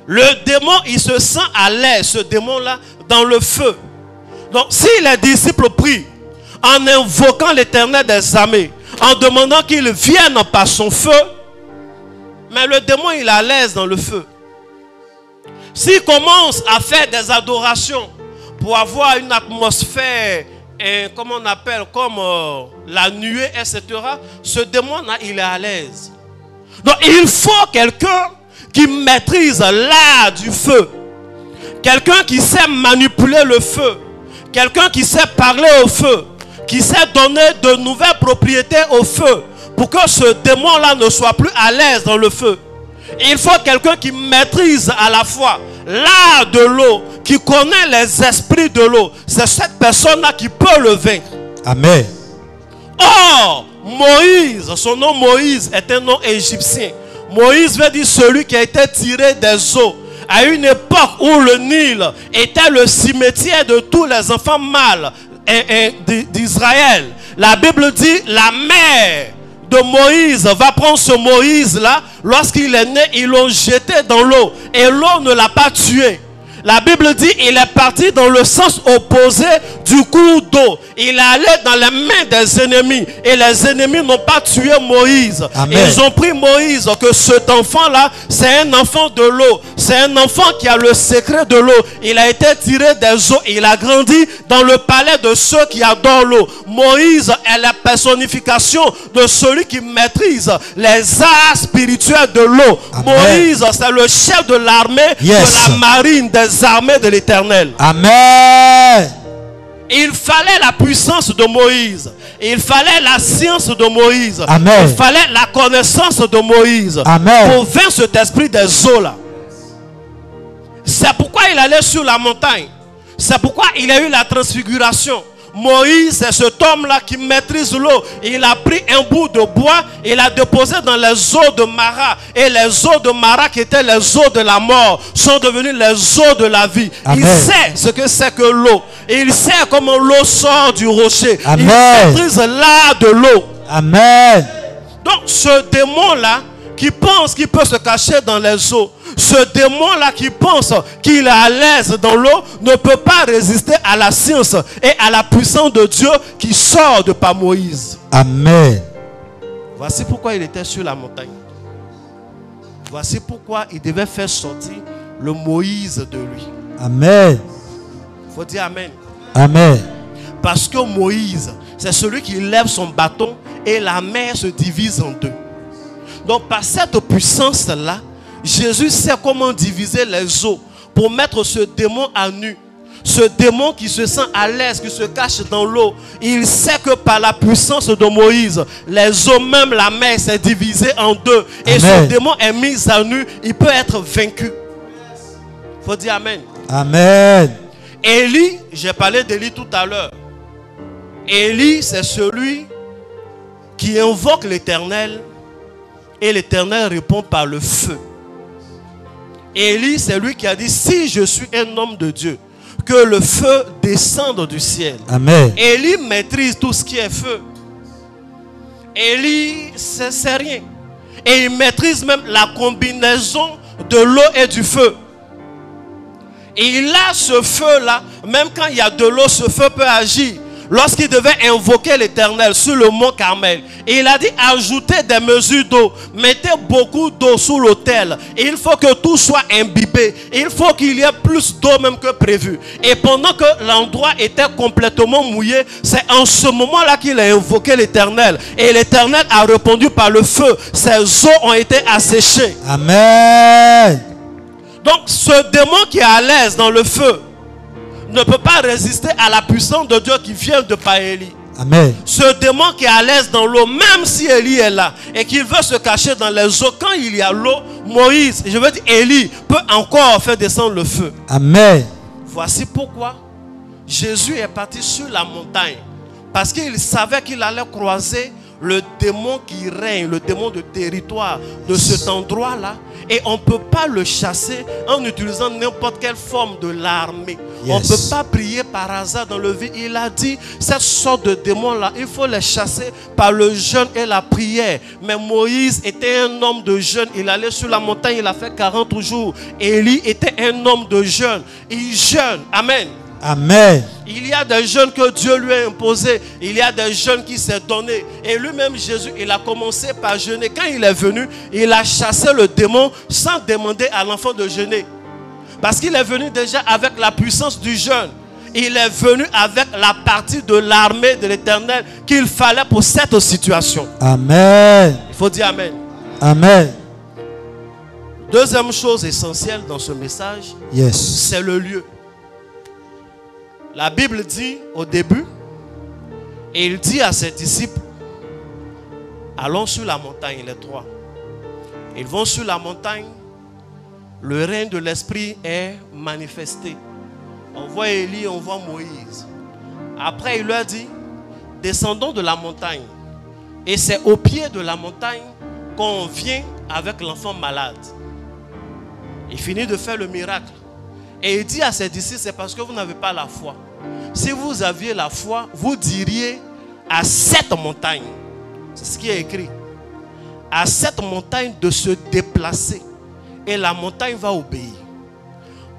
Le démon, il se sent à l'aise, ce démon-là, dans le feu. Donc, si les disciples prient en invoquant l'Éternel des armées, en demandant qu'il vienne par son feu, mais le démon, il est à l'aise dans le feu. S'il commence à faire des adorations pour avoir une atmosphère, comment on appelle, comme la nuée, etc., ce démon-là, il est à l'aise. Donc, il faut quelqu'un qui maîtrise l'art du feu. Quelqu'un qui sait manipuler le feu. Quelqu'un qui sait parler au feu. Qui sait donner de nouvelles propriétés au feu. Pour que ce démon-là ne soit plus à l'aise dans le feu. Il faut quelqu'un qui maîtrise à la fois l'art de l'eau. Qui connaît les esprits de l'eau. C'est cette personne-là qui peut le vaincre.
Amen.
Or, Moïse, son nom Moïse est un nom égyptien. Moïse veut dire celui qui a été tiré des eaux. À une époque où le Nil était le cimetière de tous les enfants mâles d'Israël. La Bible dit la mère de Moïse va prendre ce Moïse-là. Lorsqu'il est né, ils l'ont jeté dans l'eau. Et l'eau ne l'a pas tué. La Bible dit il est parti dans le sens opposé du cours d'eau. Il est allé dans les mains des ennemis. Et les ennemis n'ont pas tué Moïse.
Amen.
Ils ont pris Moïse, que cet enfant-là, c'est un enfant de l'eau. C'est un enfant qui a le secret de l'eau. Il a été tiré des eaux. Il a grandi dans le palais de ceux qui adorent l'eau. Moïse est la personnification de celui qui maîtrise les arts spirituels de l'eau. Moïse, c'est le chef de l'armée, de la marine, des armées de l'Éternel.
Amen.
Il fallait la puissance de Moïse. Il fallait la science de Moïse.
Amen.
Il fallait la connaissance de Moïse.
Amen.
Pour vaincre cet esprit des eaux là. C'est pourquoi il allait sur la montagne. C'est pourquoi il a eu la transfiguration. Moïse, c'est cet homme-là qui maîtrise l'eau. Il a pris un bout de bois, il a déposé dans les eaux de Mara. Et les eaux de Mara, qui étaient les eaux de la mort, sont devenues les eaux de la vie. Amen. Il sait ce que c'est que l'eau. Il sait comment l'eau sort du rocher. Amen. Il maîtrise l'art de l'eau.
Amen.
Donc, ce démon-là, qui pense qu'il peut se cacher dans les eaux, ce démon-là qui pense qu'il est à l'aise dans l'eau, ne peut pas résister à la science et à la puissance de Dieu qui sort de par Moïse.
Amen.
Voici pourquoi il était sur la montagne. Voici pourquoi il devait faire sortir le Moïse de lui.
Amen.
Il faut dire Amen.
Amen.
Parce que Moïse, c'est celui qui lève son bâton et la mer se divise en deux. Donc par cette puissance-là, Jésus sait comment diviser les eaux pour mettre ce démon à nu. Ce démon qui se sent à l'aise, qui se cache dans l'eau. Il sait que par la puissance de Moïse, les eaux, même la mer, s'est divisée en deux. Et
Amen.
ce démon est mis à nu, il peut être vaincu. Il faut dire Amen.
Amen.
Élie, j'ai parlé d'Élie tout à l'heure. Élie, c'est celui qui invoque l'Éternel. Et l'Éternel répond par le feu. Élie, c'est lui qui a dit, si je suis un homme de Dieu, que le feu descende du ciel.
Amen.
Élie maîtrise tout ce qui est feu. Élie, c'est rien. Et il maîtrise même la combinaison de l'eau et du feu. Et il a ce feu-là, même quand il y a de l'eau, ce feu peut agir. lorsqu'il devait invoquer l'Éternel sur le mont Carmel, il a dit ajoutez des mesures d'eau, mettez beaucoup d'eau sous l'autel. Il faut que tout soit imbibé. Il faut qu'il y ait plus d'eau même que prévu. Et pendant que l'endroit était complètement mouillé, c'est en ce moment-là qu'il a invoqué l'Éternel. Et l'Éternel a répondu par le feu. Ces eaux ont été asséchées.
Amen.
Donc ce démon qui est à l'aise dans le feu ne peut pas résister à la puissance de Dieu qui vient de par Élie.
Amen.
Ce démon qui est à l'aise dans l'eau, même si Élie est là et qu'il veut se cacher dans les eaux, quand il y a l'eau, Moïse, je veux dire Élie, peut encore faire descendre le feu.
Amen.
Voici pourquoi Jésus est parti sur la montagne. Parce qu'il savait qu'il allait croiser le démon qui règne, le démon de territoire de cet endroit-là. Et on ne peut pas le chasser en utilisant n'importe quelle forme de l'armée. On ne peut pas prier par hasard dans le vide. Il a dit, cette sorte de démons-là, il faut les chasser par le jeûne et la prière. Mais Moïse était un homme de jeûne. Il allait sur la montagne, il a fait 40 jours. Élie était un homme de jeûne. Il jeûne. Amen.
Amen.
Il y a des jeûnes que Dieu lui a imposés. Il y a des jeûnes qui s'est donné. Et lui-même, Jésus, il a commencé par jeûner. Quand il est venu, il a chassé le démon sans demander à l'enfant de jeûner. Parce qu'il est venu déjà avec la puissance du jeûne. Il est venu avec la partie de l'armée de l'Éternel qu'il fallait pour cette situation.
Amen.
Il faut dire Amen.
Amen.
Deuxième chose essentielle dans ce message, c'est le lieu. La Bible dit au début, et il dit à ses disciples, allons sur la montagne, les trois. Ils vont sur la montagne, le règne de l'Esprit est manifesté. On voit Élie, on voit Moïse. Après, il leur dit, descendons de la montagne. Et c'est au pied de la montagne qu'on vient avec l'enfant malade. Il finit de faire le miracle. Et il dit à ses disciples, c'est parce que vous n'avez pas la foi. Si vous aviez la foi, vous diriez à cette montagne, c'est ce qui est écrit, à cette montagne de se déplacer. Et la montagne va obéir.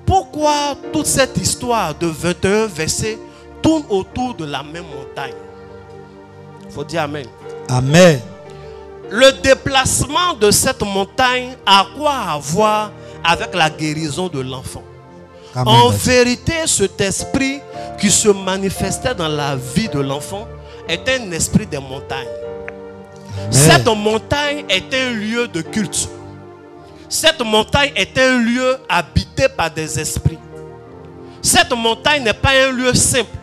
Pourquoi toute cette histoire de 21 versets tourne autour de la même montagne? Il faut dire Amen.
Amen.
Le déplacement de cette montagne a quoi à voir avec la guérison de l'enfant? En vérité, cet esprit qui se manifestait dans la vie de l'enfant est un esprit des montagnes. Amen. Cette montagne est un lieu de culte. Cette montagne est un lieu habité par des esprits. Cette montagne n'est pas un lieu simple.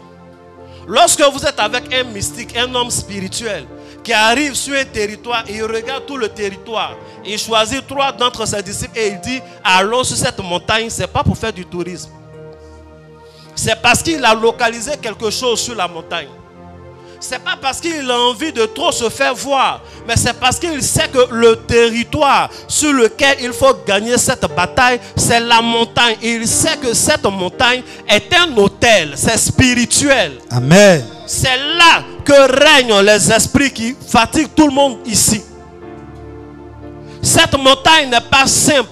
Lorsque vous êtes avec un mystique, un homme spirituel qui arrive sur un territoire, il regarde tout le territoire. Il choisit 3 d'entre ses disciples et il dit, allons sur cette montagne, ce n'est pas pour faire du tourisme. C'est parce qu'il a localisé quelque chose sur la montagne. Ce n'est pas parce qu'il a envie de trop se faire voir, mais c'est parce qu'il sait que le territoire sur lequel il faut gagner cette bataille, c'est la montagne. Il sait que cette montagne est un hôtel, c'est spirituel.
Amen.
C'est là que règnent les esprits qui fatiguent tout le monde ici. Cette montagne n'est pas simple.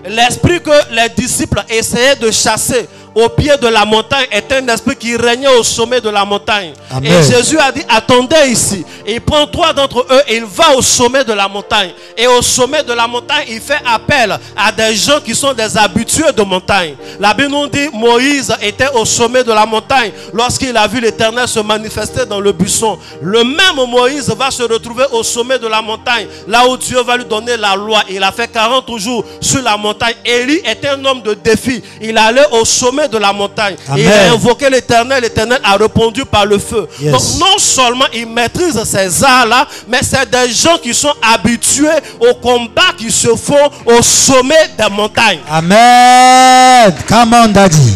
L'esprit que les disciples essayaient de chasser au pied de la montagne est un esprit qui régnait au sommet de la montagne. Amen. Et Jésus a dit, attendez ici. Et il prend 3 d'entre eux et il va au sommet de la montagne. Et au sommet de la montagne, il fait appel à des gens qui sont des habitués de montagne. La Bible nous dit, Moïse était au sommet de la montagne lorsqu'il a vu l'Éternel se manifester dans le buisson. Le même Moïse va se retrouver au sommet de la montagne, là où Dieu va lui donner la loi. Il a fait 40 jours sur la montagne. Élie était un homme de défi. Il allait au sommet de la montagne. Il a invoqué l'Éternel. L'Éternel a répondu par le feu. Donc non seulement il maîtrise ces arts-là, mais c'est des gens qui sont habitués aux combats qui se font au sommet des montagnes.
Amen. Come on, Daddy.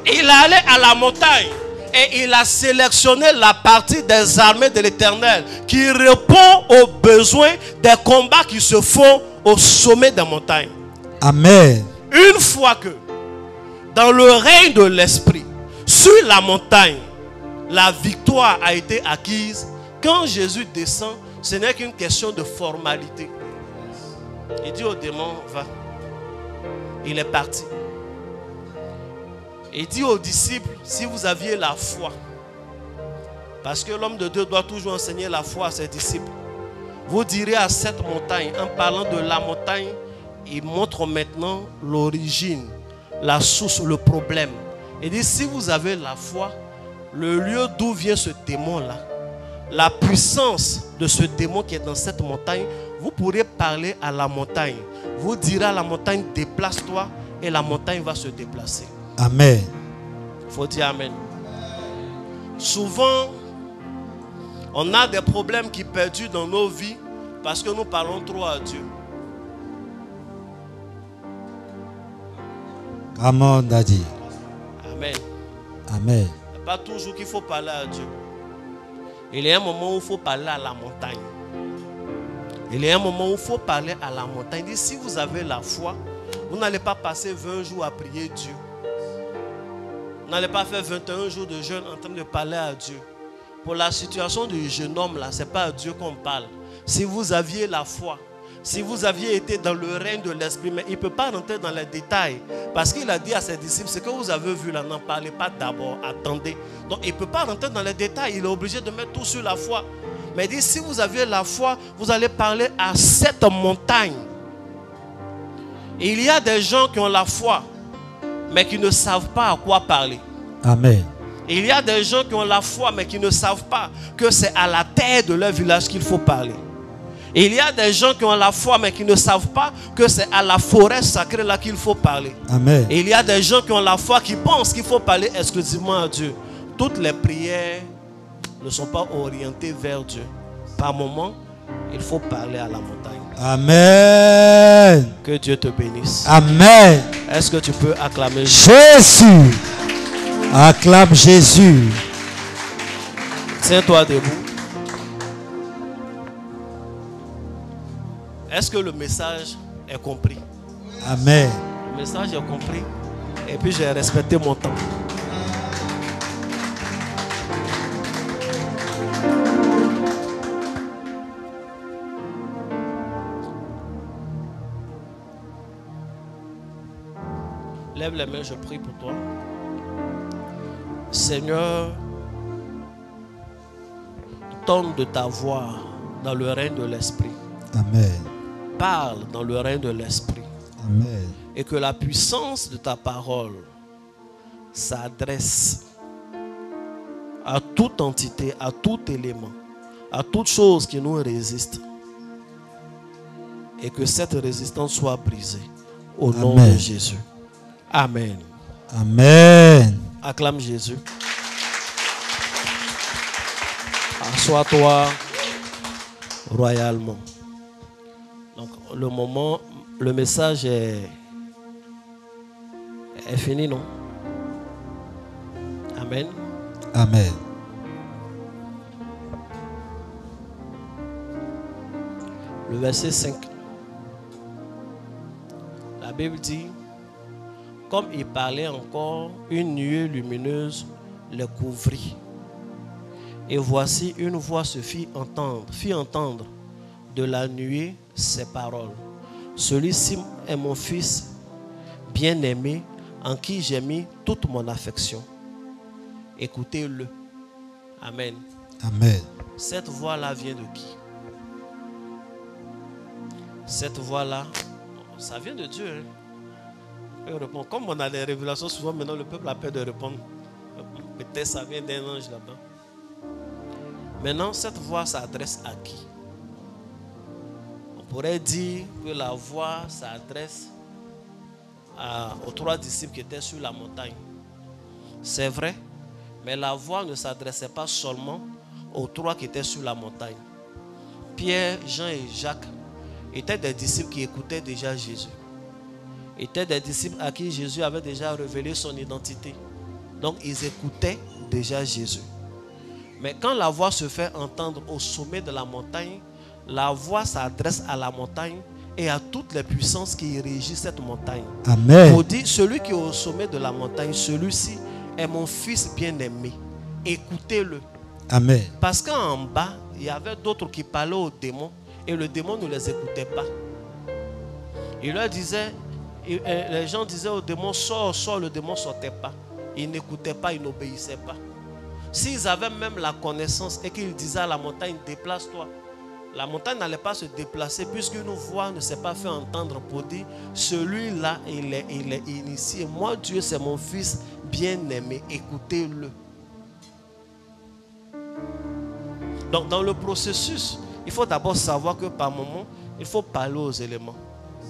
Il allait à la montagne et il a sélectionné la partie des armées de l'Éternel qui répond aux besoins des combats qui se font au sommet des montagnes.
Amen.
Une fois que dans le règne de l'esprit, sur la montagne, la victoire a été acquise. Quand Jésus descend, ce n'est qu'une question de formalité. Il dit au démon, va. Il est parti. Il dit aux disciples, si vous aviez la foi, Parce que l'homme de Dieu doit toujours enseigner la foi à ses disciples. Vous direz à cette montagne, en parlant de la montagne, il montre maintenant l'origine, la source, le problème. Il dit, si vous avez la foi, le lieu d'où vient ce démon-là, la puissance de ce démon qui est dans cette montagne, vous pourrez parler à la montagne. Vous direz à la montagne, déplace-toi, et la montagne va se déplacer.
Amen.
Il faut dire Amen. Souvent, on a des problèmes qui perdurent dans nos vies parce que nous parlons trop à Dieu.
Amen, Daddy.
Amen.
Amen.
Il n'y a pas toujours qu'il faut parler à Dieu. Il y a un moment où il faut parler à la montagne. Il y a un moment où il faut parler à la montagne. Il dit, si vous avez la foi, vous n'allez pas passer 20 jours à prier Dieu. Vous n'allez pas faire 21 jours de jeûne en train de parler à Dieu. Pour la situation du jeune homme là, ce n'est pas à Dieu qu'on parle. Si vous aviez la foi, si vous aviez été dans le règne de l'esprit, mais il ne peut pas rentrer dans les détails. Parce qu'il a dit à ses disciples, ce que vous avez vu là, n'en parlez pas d'abord, attendez. Donc il ne peut pas rentrer dans les détails, il est obligé de mettre tout sur la foi. Mais il dit, si vous aviez la foi, vous allez parler à cette montagne. Et il y a des gens qui ont la foi, mais qui ne savent pas à quoi parler.
Amen.
Et il y a des gens qui ont la foi, mais qui ne savent pas que c'est à la terre de leur village qu'il faut parler. Et il y a des gens qui ont la foi, mais qui ne savent pas que c'est à la forêt sacrée là qu'il faut parler.
Amen.
Et il y a des gens qui ont la foi, qui pensent qu'il faut parler exclusivement à Dieu. Toutes les prières ne sont pas orientées vers Dieu. Par moment, il faut parler à la montagne.
Amen.
Que Dieu te bénisse.
Amen.
Est-ce que tu peux acclamer
Jésus? Acclame Jésus.
Tiens-toi debout. Est-ce que le message est compris?
Amen.
Le message est compris. Et puis j'ai respecté mon temps. Lève les mains, je prie pour toi. Seigneur, donne de ta voix dans le règne de l'Esprit.
Amen.
Parle dans le règne de l'Esprit.
Amen.
Et que la puissance de ta parole s'adresse à toute entité, à tout élément, à toute chose qui nous résiste. Et que cette résistance soit brisée. Au nom de Jésus. Amen.
Amen.
Acclame Jésus. Assois-toi royalement. Donc le message est fini, non? Amen.
Amen.
Le verset 5. La Bible dit, comme il parlait encore, une nuée lumineuse les couvrit. Et voici une voix se fit entendre de la nuée ces paroles. Celui-ci est mon fils bien-aimé, en qui j'ai mis toute mon affection. Écoutez-le. Amen.
Amen.
Cette voix-là vient de qui? Cette voix-là, ça vient de Dieu. Hein? Comme on a des révélations, souvent maintenant le peuple a peur de répondre. Peut-être ça vient d'un ange là-bas. Maintenant, cette voix s'adresse à qui? On pourrait dire que la voix s'adresse aux 3 disciples qui étaient sur la montagne. C'est vrai, mais la voix ne s'adressait pas seulement aux 3 qui étaient sur la montagne. Pierre, Jean et Jacques étaient des disciples qui écoutaient déjà Jésus. Étaient des disciples à qui Jésus avait déjà révélé son identité. Donc ils écoutaient déjà Jésus. Mais quand la voix se fait entendre au sommet de la montagne, la voix s'adresse à la montagne et à toutes les puissances qui régissent cette montagne.
Amen.
On dit, celui qui est au sommet de la montagne, celui-ci est mon fils bien-aimé. Écoutez-le.
Amen.
Parce qu'en bas, il y avait d'autres qui parlaient aux démons et le démon ne les écoutait pas. Il leur disait, les gens disaient au démon, sors, sors, le démon ne sortait pas. Il n'écoutait pas, il n'obéissait pas. S'ils avaient même la connaissance et qu'ils disaient à la montagne, déplace-toi, la montagne n'allait pas se déplacer puisqu'une voix ne s'est pas fait entendre pour dire, celui-là, il est initié. Moi, Dieu, c'est mon fils bien-aimé. Écoutez-le. Donc, dans le processus, il faut d'abord savoir que par moment, il faut parler aux éléments.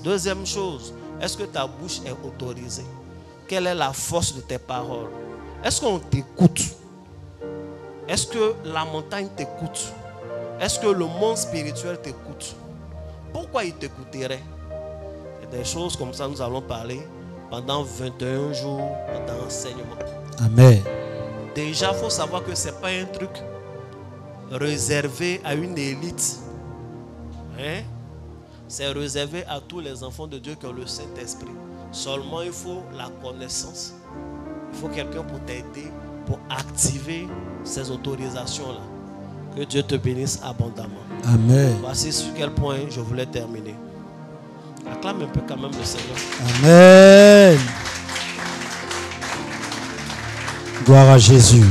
Deuxième chose, est-ce que ta bouche est autorisée? Quelle est la force de tes paroles? Est-ce qu'on t'écoute? Est-ce que la montagne t'écoute? Est-ce que le monde spirituel t'écoute? Pourquoi il t'écouterait? Et des choses comme ça, nous allons parler pendant 21 jours d'enseignement.
Amen.
Déjà, il faut savoir que ce n'est pas un truc réservé à une élite. Hein? C'est réservé à tous les enfants de Dieu qui ont le Saint-Esprit. Seulement, il faut la connaissance. Il faut quelqu'un pour t'aider, pour activer ces autorisations-là. Que Dieu te bénisse abondamment.
Amen.
Voici sur quel point je voulais terminer. Acclame un peu quand même le Seigneur.
Amen. Gloire à Jésus.